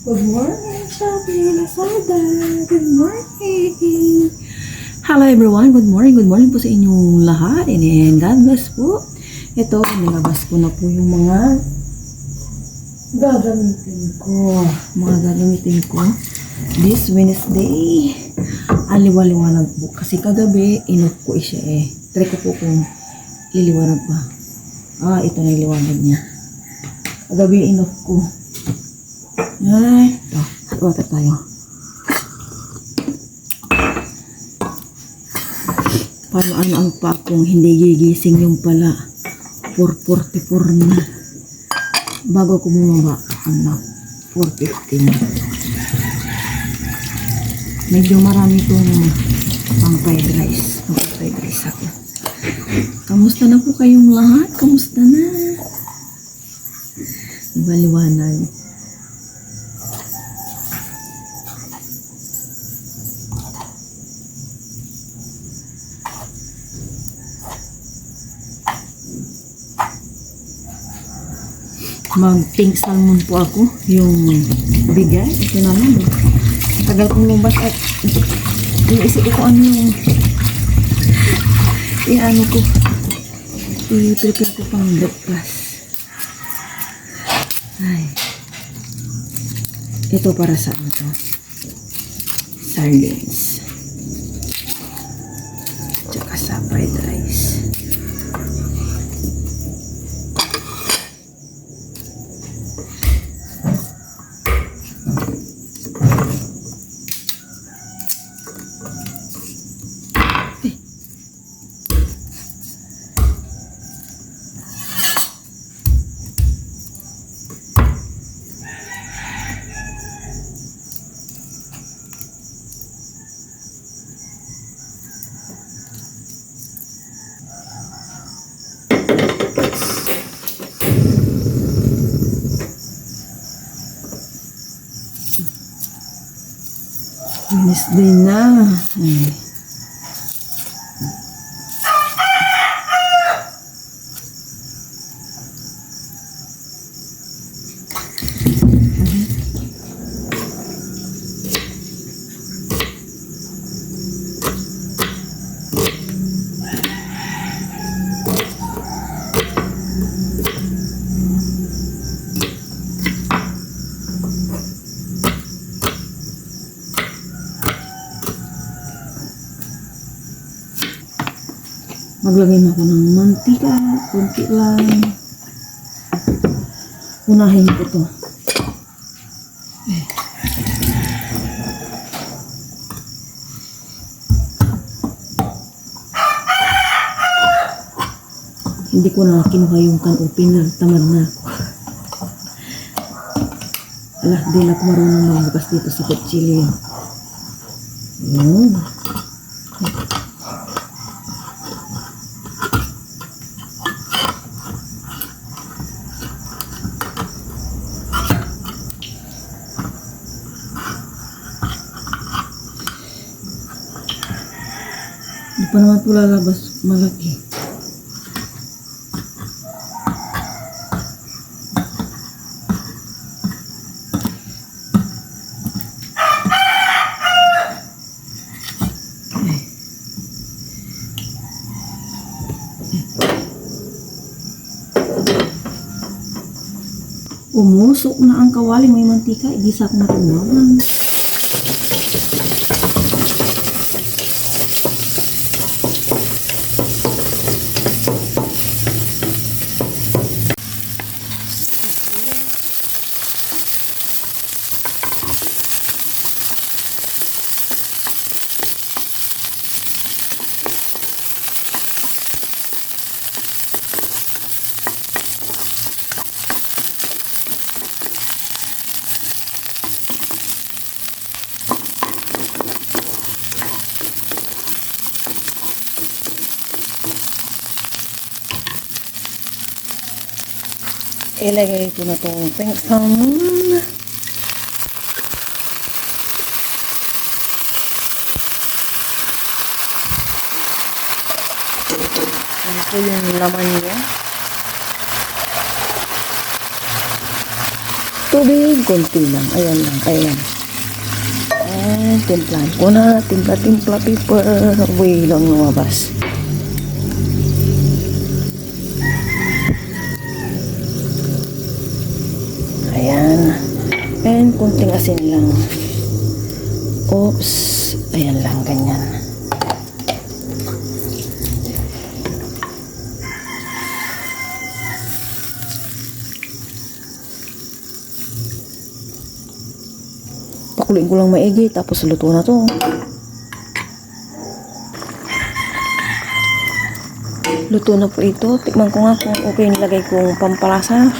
Good morning, Shopee Lazada. Good morning. Hello everyone. Good morning po sa inyong lahat. And God bless po. Ito, nilabas ko na po yung mga gagamitin ko. This Wednesday. Aliwa-liwanag po. Kasi kagabi, inoff ko siya eh. Try ko po kung liliwanag pa. Ito na yung liwanag niya. Kagabi, inoff ko. Ay, ito. Hot water tayo. Paano ano pa kung hindi gigising yung pala 4:44 na. Bago ko bumaba, 4:15 na. Medyo marami itong pang fried rice. Mag-fried rice ako. Kamusta na po kayong lahat? Kamusta na? Baliwanag. Mag-pink salmon po ako. Yung bigay. Ito naman. Tagal kong lumabas at iniisip ko ano yung i-ano ko. I-prepare ko pang breakfast. Ay. Ito para sa ano to? Sardines. Tsaka sa fried rice. Wednesday na. Ay. Maglagay na ako ng mantika, konti lang. Unahin ko to. Hindi ko na kinuha yung can opener, tamad na ako. Di na ako marunong magbukas dito sa kutsilyo. Yun. Di pa naman ito lalabas malaki. Umusok na ang kawali, may mantika, igisa ko na tumawan. Ilagay ko na itong pink salmon. Ano po yung laman niya? tubig, konti lang. Ayan lang, ayan. And timplahan ko na, timpla paper. Way lang lumabas. Ayan. And konting asin lang. Oops. Ayan lang, ganyan. Pakuluin ko lang maigi, tapos luto na to. Luto na po ito. Tikman ko nga kung okay nilagay kong pampalasa.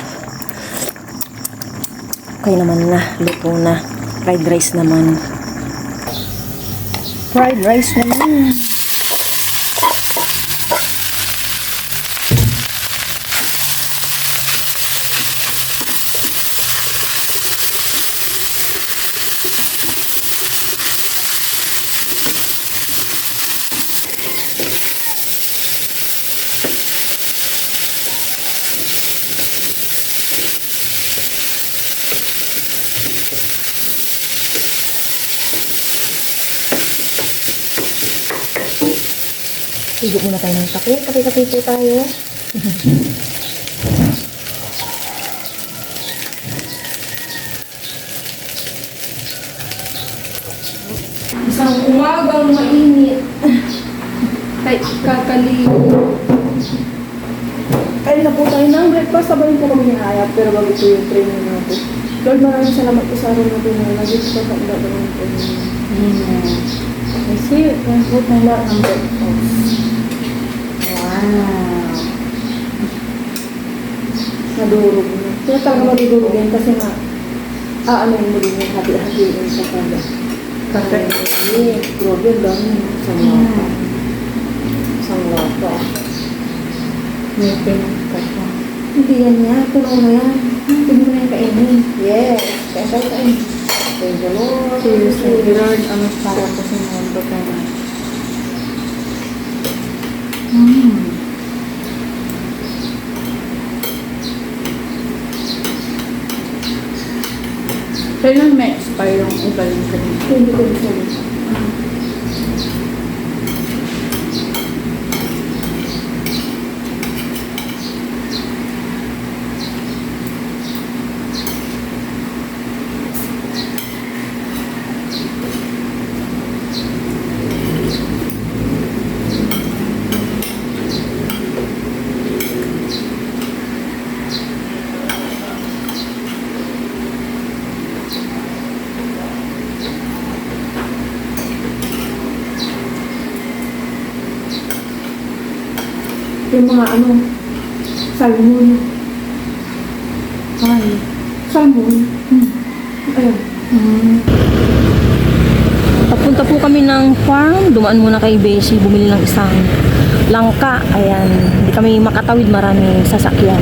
Okay naman na. Luto na. Fried rice naman. Fried rice naman. Higop muna tayo ng kape. Kape-kape po tayo. Isang umagang mainit. Kay kakaligo. Kain na po tayo ng breakfast. Sabayin po kami ni Hayat. Pero bago po yung training natin. Lord, maraming salamat po sa araw natin na naging sa pagdaba ng training. Kasi, yan po tayo lahat ng breakfast. Wow. Nadurog na. Kaya talaga madudurog yan kasi nga aanoin mo din yung hati-hatiin sa kada. Kasi, grabe ang dami. Isang lata. Isang lata. May pinagkat pa. Hindi yan niya. Tunaw na yan. Hindi mo na yung kainin. Yes. Kaya tayo kain. Thank you, Lord. Seriously, Lord. Ano para po sa mundo ka na? Kailan may expire yung iba yung kanina? Hindi ko bisa. Yung mga salmon. Ay, salmon. Ayun. Papunta po kami ng farm. Dumaan muna kay Beshi. Bumili ng isang langka. Ayan. Hindi kami makatawid. Maraming sasakyan.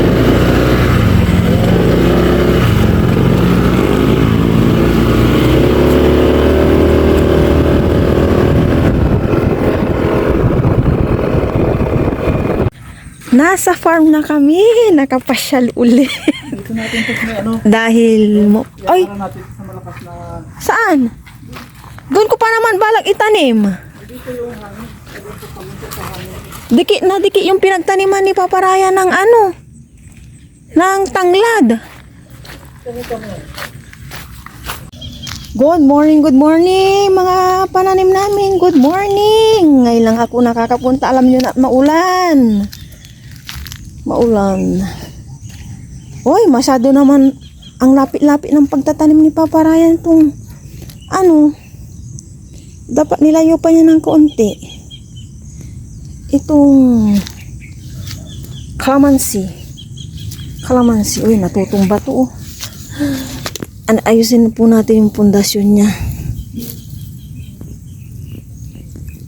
Nasa farm na kami. Nakapasyal ulit. Dito natin ito may Dahil mo... Ay, Para natin sa malakas na... saan? Doon ko pa naman balak itanim. Dikit na dikit yung pinagtaniman ni Paparaya ng ng tanglad. Good morning mga pananim namin. Good morning. Ngayon lang ako nakakapunta. Alam nyo na maulan. Oy, masyado naman ang lapit-lapit ng pagtatanim ni Papa Ryan itong dapat nilayo pa niya ng kaunti. Itong kalamansi. Uy, natutumba to. Ayusin po natin yung pundasyon niya.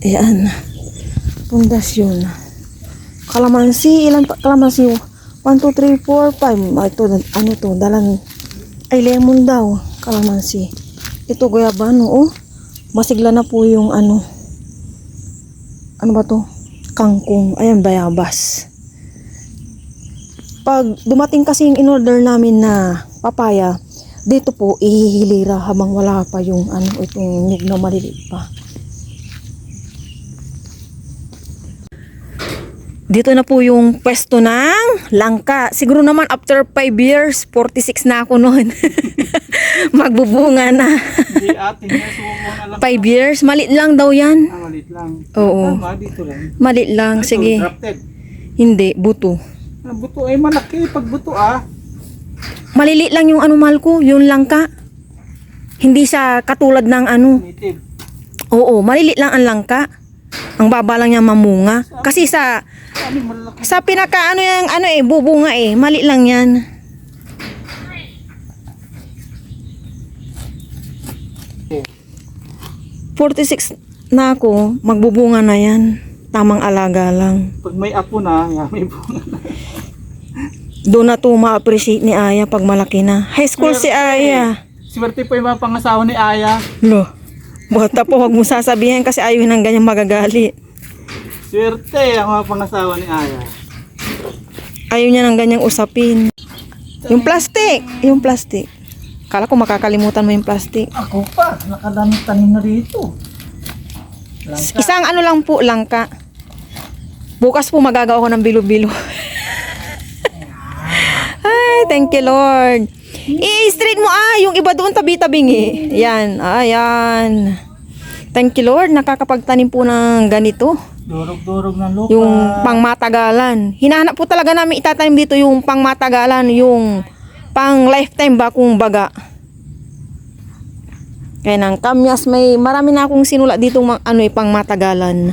Ayan. Pundasyon. Kalamansi, ilan pa kalamansi? 1, 2, 3, 4, 5. Ito, lemon daw. Kalamansi. Ito, guyabano, masigla na po yung ano ba to? Kangkong. Ayan, bayabas. Pag dumating kasi yung in-order namin na papaya, Dito po, ihihilira habang wala pa yung itong nyug na maliliit pa. Dito na po yung pwesto ng langka. Siguro naman after 5 years, 46 na ako noon. Magbubunga na. Hindi ate, sumo na lang. 5 years, maliit lang daw yan. Malit lang. Oo. Tama, dito lang. Maliit lang, Ito, sige. drafted. Hindi, buto. Buto ay malaki. Pag buto Maliliit lang yung mahal ko, yung langka. Hindi siya katulad ng native. Oo, maliliit lang ang langka. Ang baba lang niya mamunga. Kasi sa Malaki. pinaka bubunga maliit lang yan. Oh. 46 na ako, magbubunga na yan. Tamang alaga lang. Pag may apo na, may bunga na. Doon na to ma-appreciate ni Aya pag malaki na. High school si Aya. Swerte po yung mga pangasawa ni Aya. Lo, bata po, huwag mo sasabihin kasi ayaw ng ganyang magagali. Swerte ang mga pangasawa ni Aya. Ayaw niya ng ganyang usapin. Yung plastic. Kala ko makakalimutan mo yung plastic. Ako pa, nakadaming tanim na rito. Isang lang po, langka. Bukas po magagawa ko ng bilo-bilo. Ay, thank you Lord. I-straight mo yung iba doon tabi-tabingi. Yan, ayan. Thank you Lord, nakakapagtanim po ng ganito. Durog-durog ng lupa. Yung pangmatagalan. Hinahanap po talaga namin itatanim dito yung pangmatagalan, yung pang lifetime ba kung baga. Kaya ng kamyas, marami na akong sinula dito pangmatagalan.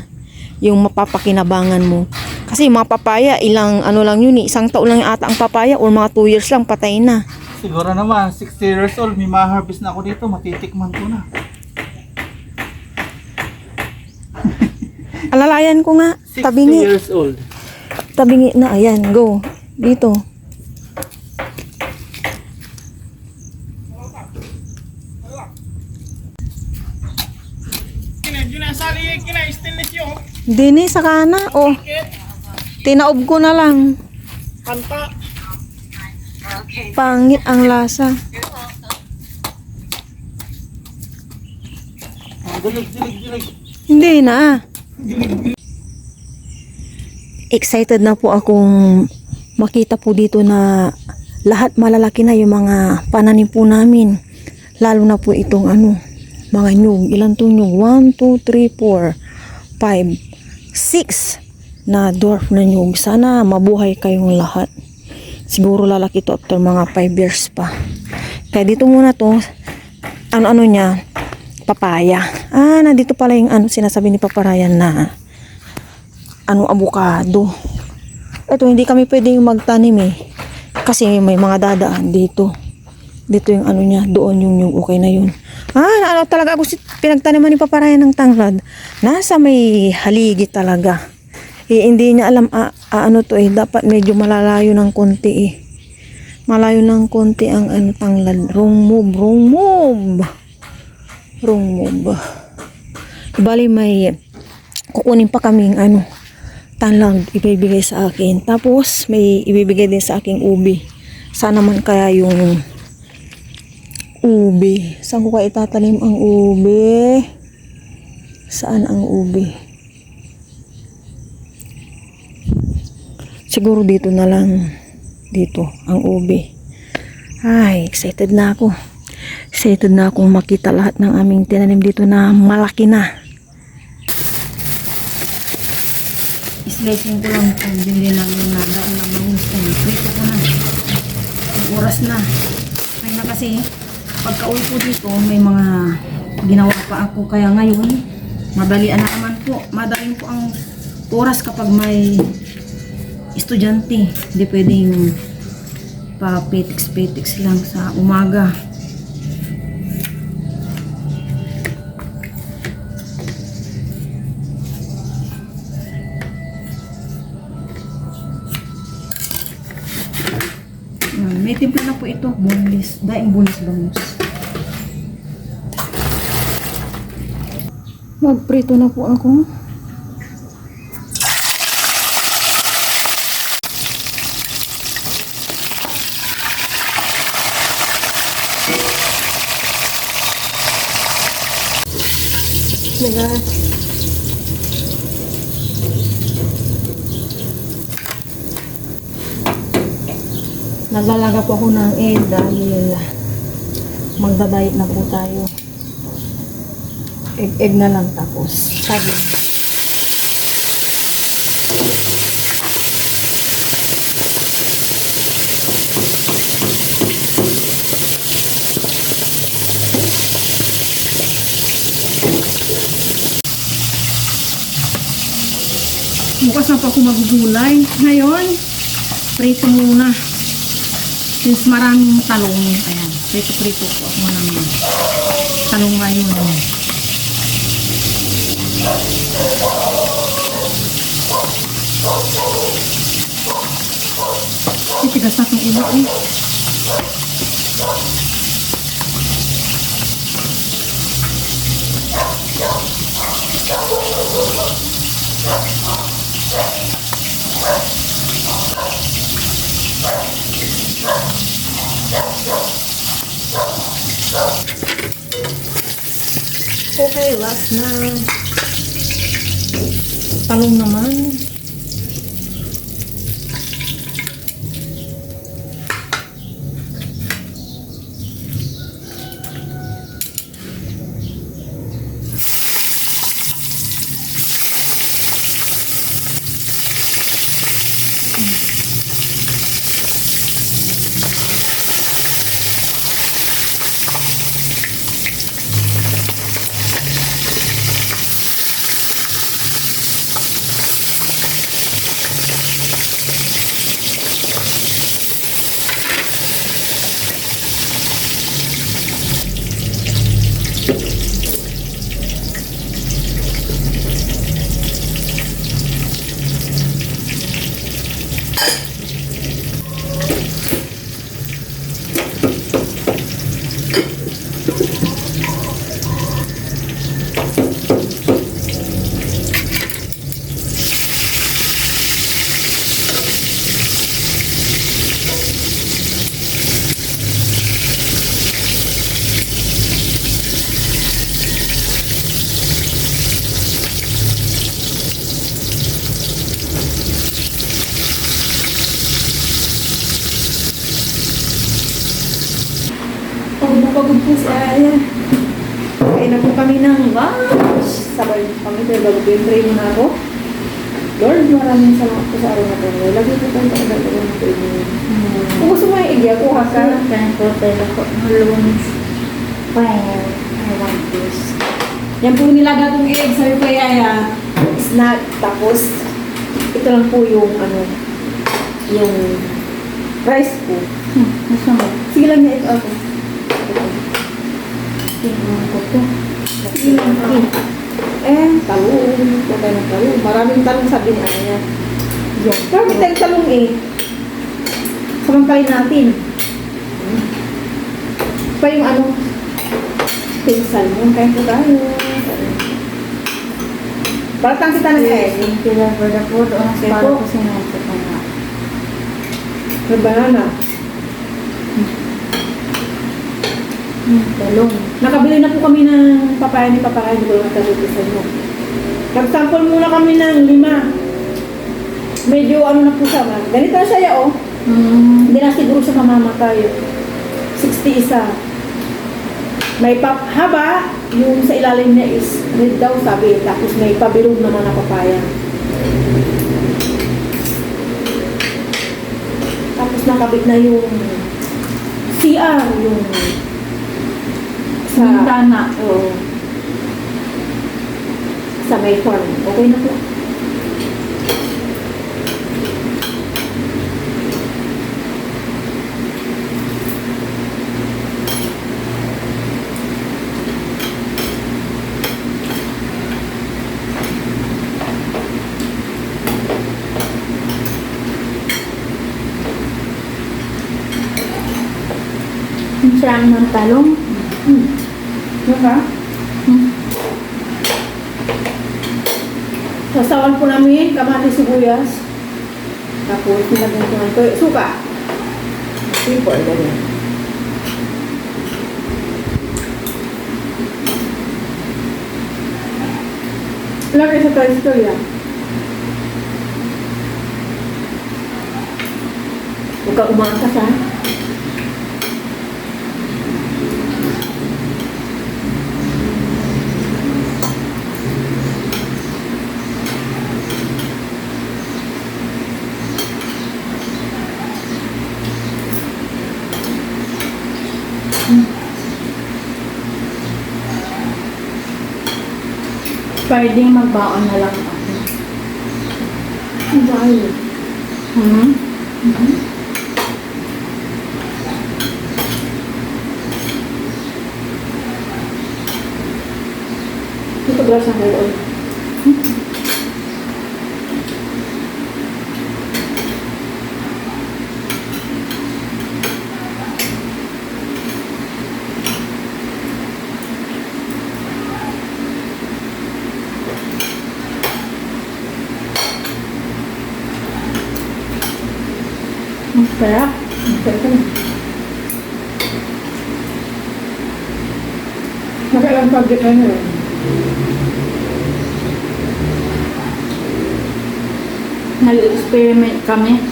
Yung mapapakinabangan mo. Kasi mga papaya, ilang lang yun isang taon lang ata ang papaya or mga 2 years lang patay na. Siguro naman, 60 years old, may ma-harvest na ako dito, matitikman ko na. Alalayan ko nga, 60 tabingi. years old. Tabingi na, ayan, go. Dito. Dini, saka na. Tinaob ko na lang. Kanta. Pangit ang lasa. Dilig. Hindi na. Excited na po akong makita po dito na lahat malalaki na yung mga pananim po namin. Lalo na po itong mga nyug. Ilan to nyug? 1, 2, 3, 4, 5, 6 na dwarf na nyug. Sana mabuhay kayong lahat. Siguro lalaki to after mga 5 years pa. Kaya dito muna to, niya, papaya. Nandito pala yung sinasabi ni Papa Ryan na avocado. Ito, hindi kami pwedeng magtanim kasi may mga dadaan dito. Dito yung niya, doon yung okay na yun. Talaga ako pinagtaniman ni Papa Ryan ng tanglad. Nasa may haligi talaga. Hindi niya alam dapat medyo malalayo ng konti Malayo ng konti ang tanglad. Wrong move. Bali may kukunin pa kaming tanglad ibibigay sa akin. Tapos may ibibigay din sa aking ubi. Sana man kaya yung ubi. Saan ko kaya itatanim ang ubi? Saan ang ubi? Siguro dito na lang. Dito ang ubi. Ay, excited na ako. Excited na akong makita lahat ng aming tinanim dito na malaki na. Slicing ko lang kung hindi namin nadaan na mangusin. Prito ko na. Ang oras na. Kaya na kasi, pagka-uwi ko dito, may mga ginawa pa ako. Kaya ngayon, madalian na naman po. Madaling po ang oras kapag may estudyante. Hindi pwedeng pa-petiks lang sa umaga. May timpla na po ito, boneless. Daing boneless bangus. Magprito na po ako. my gosh. Naglalaga po ako ng egg dahil magdadayet na po tayo. Egg na lang tapos saging. Bukas na po ako magugulay. Ngayon, prito muna. Since maraming talong, ayan, prito-prito po ako ng talong ngayon. Titigas na itong iba eh. Okay, last na. Talong naman. Pagod po si Aya. Kain na po kami ng lunch. Sabay kami tayo bago po yung tray mo na ako. Lord, maraming salamat po sa araw na po. Lagi po tayo pakagagawa ng tray mo. Kung gusto mo yung igya, kuha ka. Kaya po tayo ako malungs. Well, I want this. Yan po nilaga kong egg. Sabi ko Aya, snack. Tapos, ito lang po yung yung rice po. Gusto mo? Sige lang niya ito ako. Tingnan ko to. Sige lang ako. Talong. Huwag tayo ng talong. Maraming talong sabi ni Aya. Yes. Bakit tayong talong eh? Samantalin natin. Pa yung pinsal mo. Kaya po tayo. Balatang kita ng egg. Thank you Lord for the food. Unas Okay para po. ko sinasa ka na. May banana. Talong. Nakabili na po kami ng papaya ni Papaya. Hindi ko lang natalupisan mo. Nag-sample muna kami ng 5. Medyo na po siya. Ganito na siya oh. Hindi na siguro siya mamamatay. 60 isa. May haba, yung sa ilalim niya is red daw sabi. Tapos may pabilog naman na papaya. Tapos nakabit na yung CR, yung sa Bintana. Oo. Sa may farm. Okay na po. Ang sarang ng talong. Diba? Sasawan po namin kamatis sibuyas. Tapos nilagyan ko ng suka. Simple, ganyan. Lagi sa tricycle yan. Huwag ka umakas ha. Friday magbaon na lang ako. Ang bayo. Hmm? Ito glass ang ganoon. Ang sarap. Nakailang subject ka nyo. Nag-experiment kami.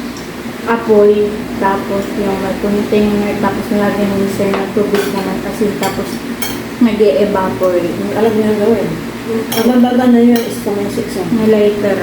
Apoy, tapos yung may container, tapos nilagyan ng sir na tubig naman kasi tapos nag-e-evaporate. Alam niyo na gawin. Ang bababa na yun is comment section. May lighter.